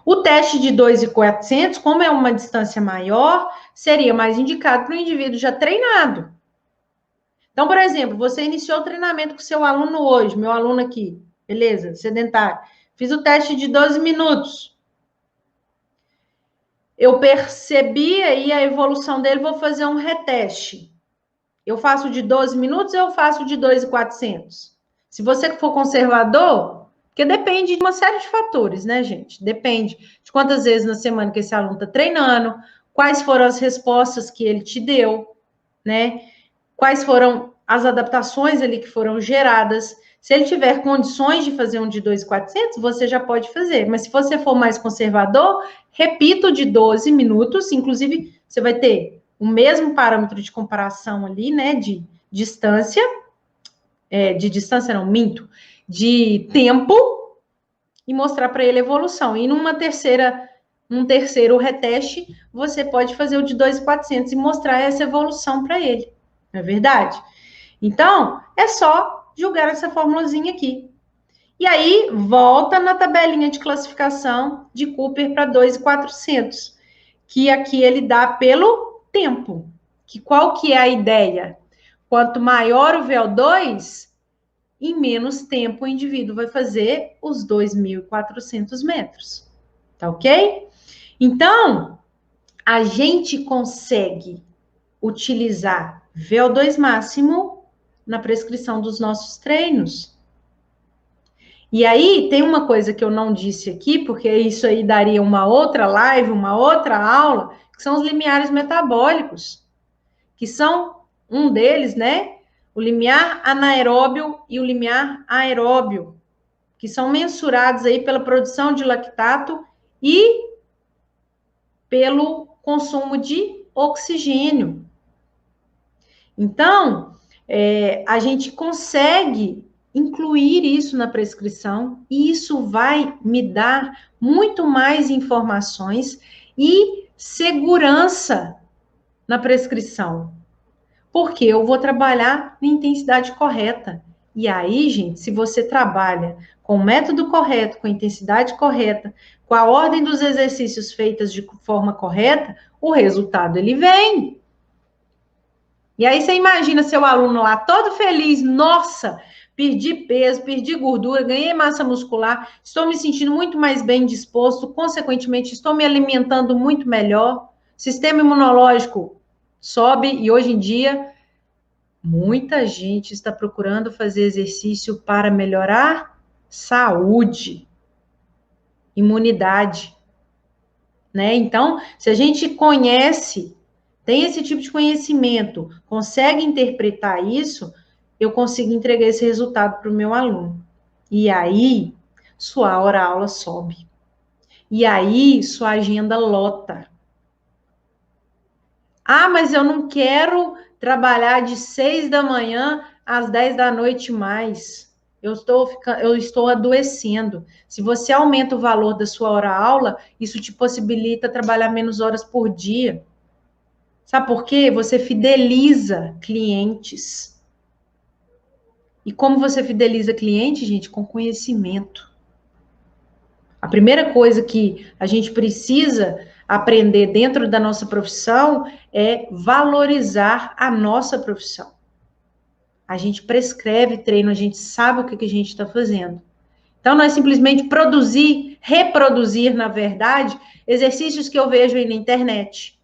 O teste de 2.400, como é uma distância maior, seria mais indicado para o indivíduo já treinado. Então, por exemplo, você iniciou o treinamento com seu aluno hoje, meu aluno aqui, beleza, sedentário. Fiz o teste de 12 minutos. Eu percebi aí a evolução dele, vou fazer um reteste. Eu faço de 12 minutos ou eu faço de 2.400? Se você for conservador, porque depende de uma série de fatores, né, gente? Depende de quantas vezes na semana que esse aluno está treinando, quais foram as respostas que ele te deu, né? Quais foram as adaptações ali que foram geradas. Se ele tiver condições de fazer um de 2.400, você já pode fazer. Mas se você for mais conservador, repito de 12 minutos, inclusive você vai ter o mesmo parâmetro de comparação ali, né, de distância, de tempo, e mostrar para ele a evolução. E num terceiro reteste, você pode fazer o de 2.400 e mostrar essa evolução para ele. Não é verdade? Então, é só jogar essa formulazinha aqui. E aí, volta na tabelinha de classificação de Cooper para 2.400, que aqui ele dá pelo tempo. Qual que é a ideia? Quanto maior o VO2, em menos tempo o indivíduo vai fazer os 2.400 metros. Tá ok? Então, a gente consegue utilizar VO2 máximo na prescrição dos nossos treinos. E aí, tem uma coisa que eu não disse aqui, porque isso aí daria uma outra live, uma outra aula, que são os limiares metabólicos, que são um deles, né? O limiar anaeróbio e o limiar aeróbio, que são mensurados aí pela produção de lactato e pelo consumo de oxigênio. Então, a gente consegue incluir isso na prescrição e isso vai me dar muito mais informações e segurança na prescrição, porque eu vou trabalhar na intensidade correta. E aí, gente, se você trabalha com o método correto, com a intensidade correta, com a ordem dos exercícios feitas de forma correta, o resultado ele vem. E aí você imagina seu aluno lá todo feliz, nossa, perdi peso, perdi gordura, ganhei massa muscular, estou me sentindo muito mais bem disposto, consequentemente estou me alimentando muito melhor, sistema imunológico sobe e hoje em dia muita gente está procurando fazer exercício para melhorar saúde, imunidade, né? Então, se a gente conhece, tem esse tipo de conhecimento, consegue interpretar isso, eu consigo entregar esse resultado para o meu aluno. E aí, sua hora-aula sobe. E aí, sua agenda lota. Mas eu não quero trabalhar de 6 da manhã às 10 da noite mais. Eu estou adoecendo. Se você aumenta o valor da sua hora-aula, isso te possibilita trabalhar menos horas por dia. Sabe por quê? Você fideliza clientes. E como você fideliza cliente, gente? Com conhecimento. A primeira coisa que a gente precisa aprender dentro da nossa profissão é valorizar a nossa profissão. A gente prescreve treino, a gente sabe o que a gente está fazendo. Então, não é simplesmente reproduzir, na verdade, exercícios que eu vejo aí na internet.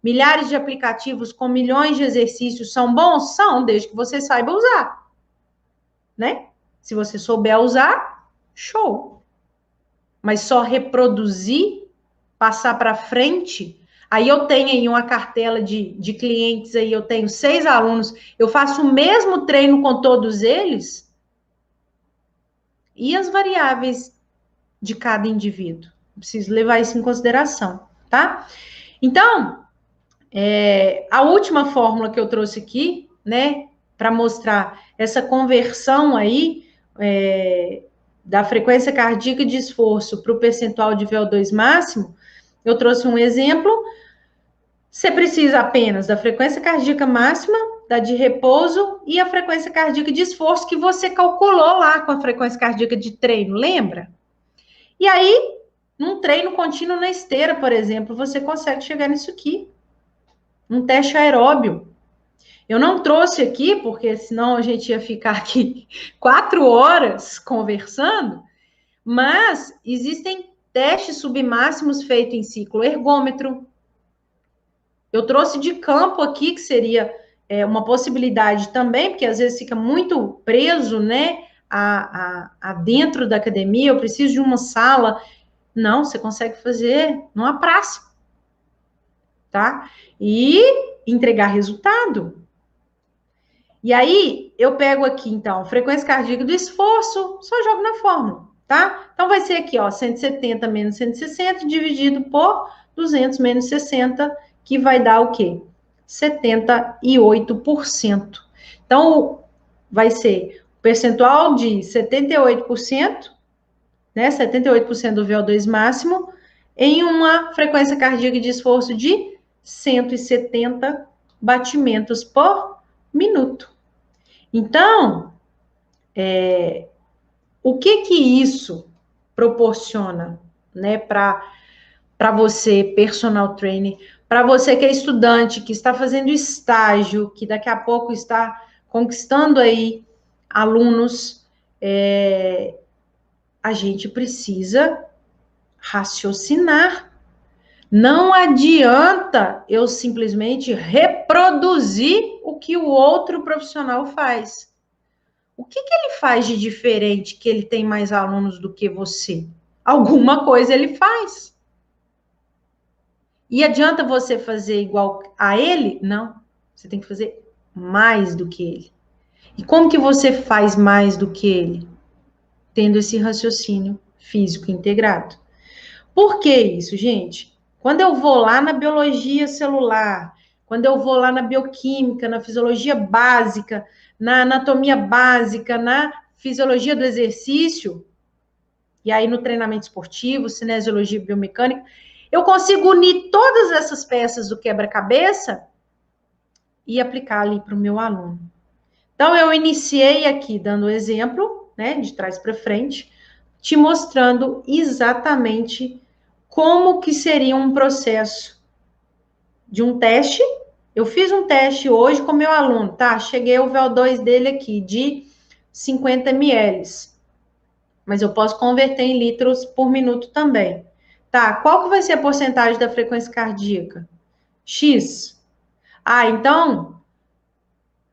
Milhares de aplicativos com milhões de exercícios são bons? São, desde que você saiba usar. Né? Se você souber usar, show. mas só reproduzir, passar para frente, aí eu tenho aí uma cartela de clientes, aí eu tenho 6 alunos, eu faço o mesmo treino com todos eles, e as variáveis de cada indivíduo? Preciso levar isso em consideração, tá? Então, a última fórmula que eu trouxe aqui, né, para mostrar essa conversão aí da frequência cardíaca de esforço para o percentual de VO2 máximo, eu trouxe um exemplo. Você precisa apenas da frequência cardíaca máxima, da de repouso e a frequência cardíaca de esforço que você calculou lá com a frequência cardíaca de treino, lembra? E aí, num treino contínuo na esteira, por exemplo, você consegue chegar nisso aqui. Um teste aeróbio. Eu não trouxe aqui, porque senão a gente ia ficar aqui 4 horas conversando, mas existem testes submáximos feitos em ciclo ergômetro. Eu trouxe de campo aqui, que seria uma possibilidade também, porque às vezes fica muito preso, né, a dentro da academia, eu preciso de uma sala. Não, você consegue fazer numa praça, tá? E entregar resultado. E aí, eu pego aqui, então, frequência cardíaca do esforço, só jogo na fórmula, tá? Então, vai ser aqui, ó, 170 menos 160 dividido por 200 menos 60, que vai dar o quê? 78%. Então, vai ser o percentual de 78%, né? 78% do VO2 máximo, em uma frequência cardíaca de esforço de 170 batimentos por minuto. Então, o que isso proporciona, né, para você, personal trainer, para você que é estudante, que está fazendo estágio, que daqui a pouco está conquistando aí alunos, a gente precisa raciocinar. Não adianta eu simplesmente reproduzir o que o outro profissional faz. O que ele faz de diferente que ele tem mais alunos do que você? Alguma coisa ele faz. E adianta você fazer igual a ele? Não. Você tem que fazer mais do que ele. E como que você faz mais do que ele? Tendo esse raciocínio físico integrado. Por que isso, gente? Quando eu vou lá na biologia celular, quando eu vou lá na bioquímica, na fisiologia básica, na anatomia básica, na fisiologia do exercício, e aí no treinamento esportivo, cinesiologia biomecânica, eu consigo unir todas essas peças do quebra-cabeça e aplicar ali para o meu aluno. Então, eu iniciei aqui dando o exemplo, né, de trás para frente, te mostrando exatamente como que seria um processo de um teste. Eu fiz um teste hoje com meu aluno, tá? Cheguei o VO2 dele aqui de 50 ml, mas eu posso converter em litros por minuto também. Tá, qual que vai ser a porcentagem da frequência cardíaca? X. Ah, então,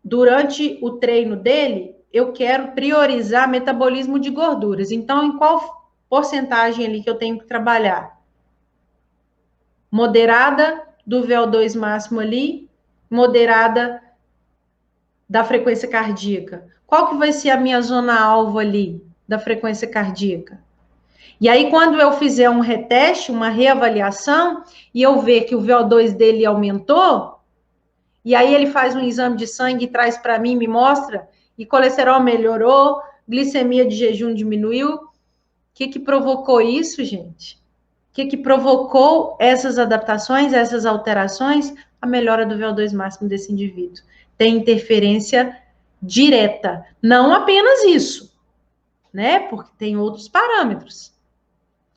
durante o treino dele, eu quero priorizar metabolismo de gorduras. Então, em qual porcentagem ali que eu tenho que trabalhar? Moderada do VO2 máximo ali, moderada da frequência cardíaca. Qual que vai ser a minha zona alvo ali da frequência cardíaca? E aí, quando eu fizer um reteste, uma reavaliação, e eu ver que o VO2 dele aumentou, e aí ele faz um exame de sangue e traz para mim, me mostra, e colesterol melhorou, glicemia de jejum diminuiu. O que provocou isso, gente? O que provocou essas adaptações, essas alterações? A melhora do VO2 máximo desse indivíduo. Tem interferência direta. Não apenas isso, né? Porque tem outros parâmetros.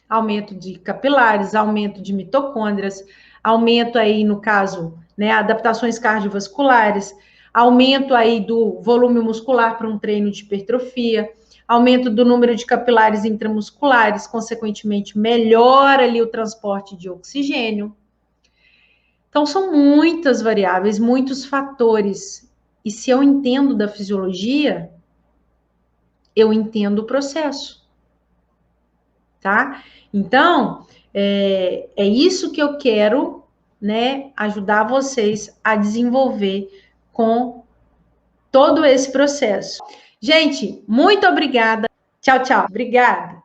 Aumento de capilares, aumento de mitocôndrias, aumento aí, no caso, né, adaptações cardiovasculares, aumento aí do volume muscular para um treino de hipertrofia, aumento do número de capilares intramusculares, consequentemente, melhora ali o transporte de oxigênio. Então, são muitas variáveis, muitos fatores. E se eu entendo da fisiologia, eu entendo o processo. tá? Então, é isso que eu quero, né, ajudar vocês a desenvolver com todo esse processo. Gente, muito obrigada. Tchau, tchau. Obrigada.